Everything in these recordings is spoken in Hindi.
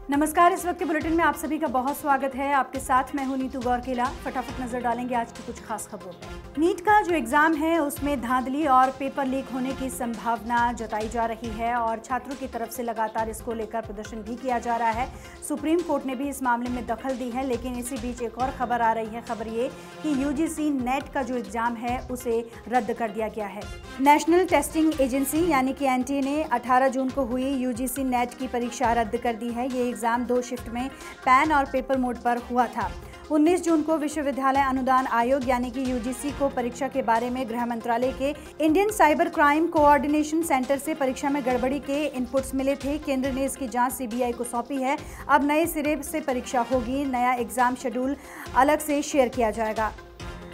नमस्कार। इस वक्त के बुलेटिन में आप सभी का बहुत स्वागत है। आपके साथ मैं हूं नीतू गौरकेला। फटाफट नजर डालेंगे आज की कुछ खास खबरों पर। नीट का जो एग्जाम है उसमें धांधली और पेपर लीक होने की संभावना जताई जा रही है और छात्रों की तरफ से लगातार इसको लेकर प्रदर्शन भी किया जा रहा है। सुप्रीम कोर्ट ने भी इस मामले में दखल दी है, लेकिन इसी बीच एक और खबर आ रही है। खबर ये कि यूजीसी नेट का जो एग्जाम है उसे रद्द कर दिया गया है। नेशनल टेस्टिंग एजेंसी यानी कि एनटीए ने 18 जून को हुई यूजीसी नेट की परीक्षा रद्द कर दी है। ये एग्जाम 2 शिफ्ट में पैन और पेपर मोड पर हुआ था। 19 जून को विश्वविद्यालय अनुदान आयोग यानी कि यूजीसी को परीक्षा के बारे में गृह मंत्रालय के Indian cyber crime coordination centre से परीक्षा में गड़बड़ी के इनपुट्स मिले थे। केंद्र ने इसकी जांच सीबीआई को सौंपी है। अब नए सिरे से परीक्षा होगी। नया एग्जाम शेड्यूल अलग से शेयर किया जाएगा।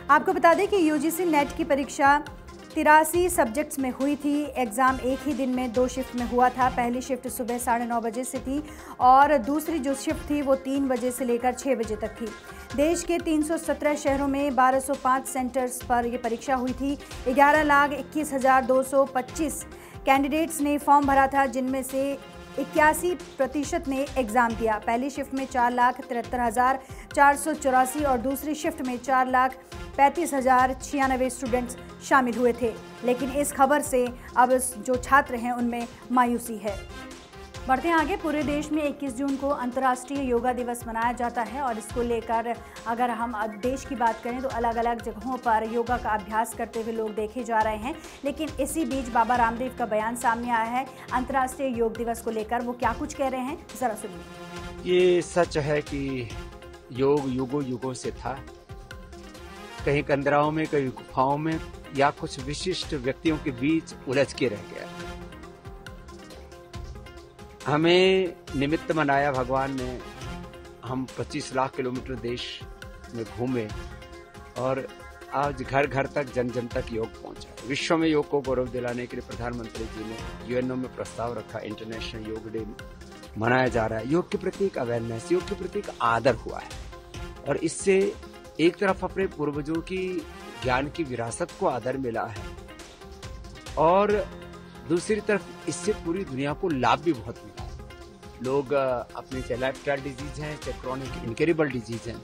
आपको बता दें कि यूजीसी नेट की परीक्षा 83 सब्जेक्ट्स में हुई थी। एग्ज़ाम एक ही दिन में 2 शिफ्ट में हुआ था। पहली शिफ्ट सुबह 9:30 बजे से थी और दूसरी जो शिफ्ट थी वो 3 बजे से लेकर 6 बजे तक थी। देश के 317 शहरों में 1205 सेंटर्स पर ये परीक्षा हुई थी। 11,21,225 कैंडिडेट्स ने फॉर्म भरा था, जिनमें से 81% ने एग्ज़ाम दिया। पहली शिफ्ट में 4,73,484 और दूसरी शिफ्ट में 4,35,096 स्टूडेंट्स शामिल हुए थे। लेकिन इस खबर से अब जो छात्र हैं उनमें मायूसी है। बढ़ते हैं आगे। पूरे देश में 21 जून को अंतर्राष्ट्रीय योगा दिवस मनाया जाता है और इसको लेकर अगर हम देश की बात करें तो अलग अलग जगहों पर योगा का अभ्यास करते हुए लोग देखे जा रहे हैं। लेकिन इसी बीच बाबा रामदेव का बयान सामने आया है अंतर्राष्ट्रीय योग दिवस को लेकर। वो क्या कुछ कह रहे हैं, जरा सुनिए। ये सच है कि योग युगों युगों से था। कहीं कंदराओं में, कहीं गुफाओं में या कुछ विशिष्ट व्यक्तियों के बीच उलझ के रह गया। हमें निमित्त बनाया भगवान ने। हम 25 लाख किलोमीटर देश में घूमे और आज घर घर तक, जन जन तक योग पहुंचा। विश्व में योग को गौरव दिलाने के लिए प्रधानमंत्री जी ने यूएनओ में प्रस्ताव रखा। इंटरनेशनल योग डे मनाया जा रहा है। योग के प्रति एक अवेयरनेस, योग के प्रति एक आदर हुआ है और इससे एक तरफ अपने पूर्वजों की ज्ञान की विरासत को आदर मिला है और दूसरी तरफ इससे पूरी दुनिया को लाभ भी बहुत मिला है। लोग अपने चाहे लाइफस्टाइल डिजीज हैं, चाहे क्रॉनिक इनक्योरेबल डिजीज हैं,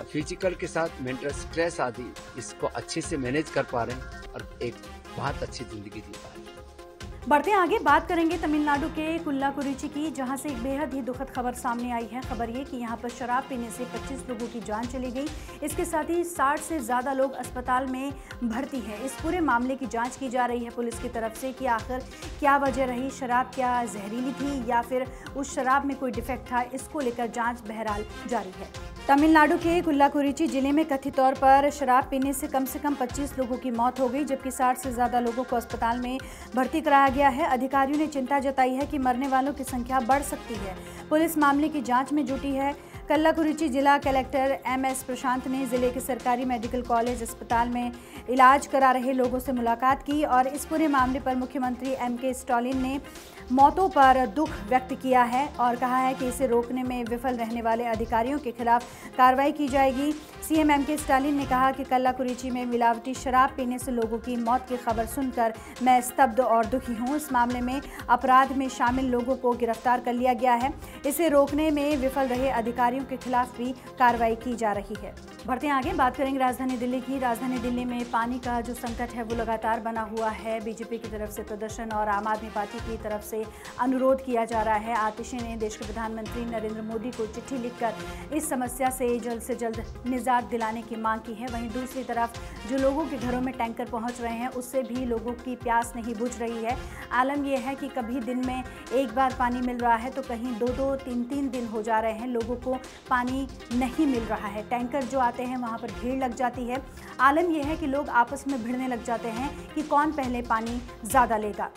फिजिकल के साथ मेंटल स्ट्रेस आदि, इसको अच्छे से मैनेज कर पा रहे हैं और एक बहुत अच्छी जिंदगी जी पा रहे हैं। बढ़ते आगे बात करेंगे तमिलनाडु के कुल्लाकुरिची की, जहां से एक बेहद ही दुखद खबर सामने आई है। खबर ये कि यहां पर शराब पीने से 25 लोगों की जान चली गई। इसके साथ ही 60 से ज़्यादा लोग अस्पताल में भर्ती हैं। इस पूरे मामले की जांच की जा रही है पुलिस की तरफ से कि आखिर क्या वजह रही, शराब क्या जहरीली थी या फिर उस शराब में कोई डिफेक्ट था। इसको लेकर जाँच बहरहाल जारी है। तमिलनाडु के कुल्लाकुरिची जिले में कथित तौर पर शराब पीने से कम 25 लोगों की मौत हो गई, जबकि 60 से ज़्यादा लोगों को अस्पताल में भर्ती कराया गया है। अधिकारियों ने चिंता जताई है कि मरने वालों की संख्या बढ़ सकती है। पुलिस मामले की जांच में जुटी है। कल्लाकुरिची जिला कलेक्टर MS प्रशांत ने जिले के सरकारी मेडिकल कॉलेज अस्पताल में इलाज करा रहे लोगों से मुलाकात की और इस पूरे मामले पर मुख्यमंत्री MK स्टालिन ने मौतों पर दुख व्यक्त किया है और कहा है कि इसे रोकने में विफल रहने वाले अधिकारियों के खिलाफ कार्रवाई की जाएगी। CM MK स्टालिन ने कहा कि कल्लाकुरिची में मिलावटी शराब पीने से लोगों की मौत की खबर सुनकर मैं स्तब्ध और दुखी हूं। इस मामले में अपराध में शामिल लोगों को गिरफ्तार कर लिया गया है। इसे रोकने में विफल रहे अधिकारियों के खिलाफ भी कार्रवाई की जा रही है। बढ़ते आगे बात करेंगे राजधानी दिल्ली की। राजधानी दिल्ली में पानी का जो संकट है वो लगातार बना हुआ है। बीजेपी की तरफ से प्रदर्शन और आम आदमी पार्टी की तरफ से अनुरोध किया जा रहा है। आतिशी ने देश के प्रधानमंत्री नरेंद्र मोदी को चिट्ठी लिखकर इस समस्या से जल्द निजात दिलाने की मांग की है। वहीं दूसरी तरफ जो लोगों के घरों में टैंकर पहुंच रहे हैं उससे भी लोगों की प्यास नहीं बुझ रही है। आलम यह है कि कभी दिन में एक बार पानी मिल रहा है तो कहीं 2-2, 3-3 दिन हो जा रहे हैं लोगों को पानी नहीं मिल रहा है। टैंकर जो आते हैं वहां पर भीड़ लग जाती है। आलम यह है कि लोग आपस में भिड़ने लग जाते हैं कि कौन पहले पानी ज़्यादा लेगा।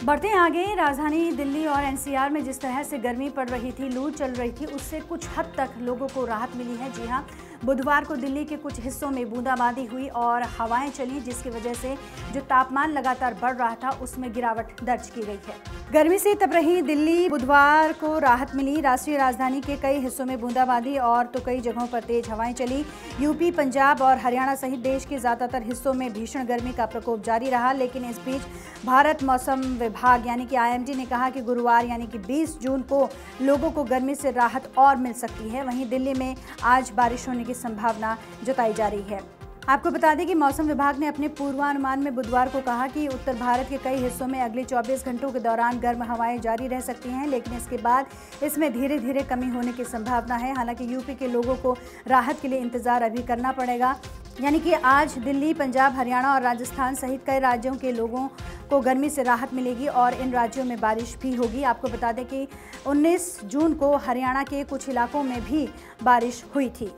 बढ़ते हैं आगे। राजधानी दिल्ली और NCR में जिस तरह से गर्मी पड़ रही थी, लू चल रही थी, उससे कुछ हद तक लोगों को राहत मिली है। जी हाँ, बुधवार को दिल्ली के कुछ हिस्सों में बूंदाबांदी हुई और हवाएं चली, जिसकी वजह से जो तापमान लगातार बढ़ रहा था उसमें गिरावट दर्ज की गई है। गर्मी से तप रही दिल्ली, बुधवार को राहत मिली। राष्ट्रीय राजधानी के कई हिस्सों में बूंदाबांदी और तो कई जगहों पर तेज हवाएं चली। यूपी, पंजाब और हरियाणा सहित देश के ज़्यादातर हिस्सों में भीषण गर्मी का प्रकोप जारी रहा। लेकिन इस बीच भारत मौसम विभाग यानी कि IMD ने कहा कि गुरुवार यानी कि 20 जून को लोगों को गर्मी से राहत और मिल सकती है। वहीं दिल्ली में आज बारिश होने की संभावना जताई जा रही है। आपको बता दें कि मौसम विभाग ने अपने पूर्वानुमान में बुधवार को कहा कि उत्तर भारत के कई हिस्सों में अगले 24 घंटों के दौरान गर्म हवाएं जारी रह सकती हैं, लेकिन इसके बाद इसमें धीरे धीरे कमी होने की संभावना है। हालांकि यूपी के लोगों को राहत के लिए इंतजार अभी करना पड़ेगा। यानी कि आज दिल्ली, पंजाब, हरियाणा और राजस्थान सहित कई राज्यों के लोगों को गर्मी से राहत मिलेगी और इन राज्यों में बारिश भी होगी। आपको बता दें कि 19 जून को हरियाणा के कुछ इलाकों में भी बारिश हुई थी।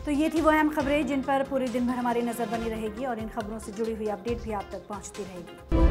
तो ये थी वो अहम खबरें जिन पर पूरे दिन भर हमारी नज़र बनी रहेगी और इन खबरों से जुड़ी हुई अपडेट भी आप तक पहुंचती रहेगी।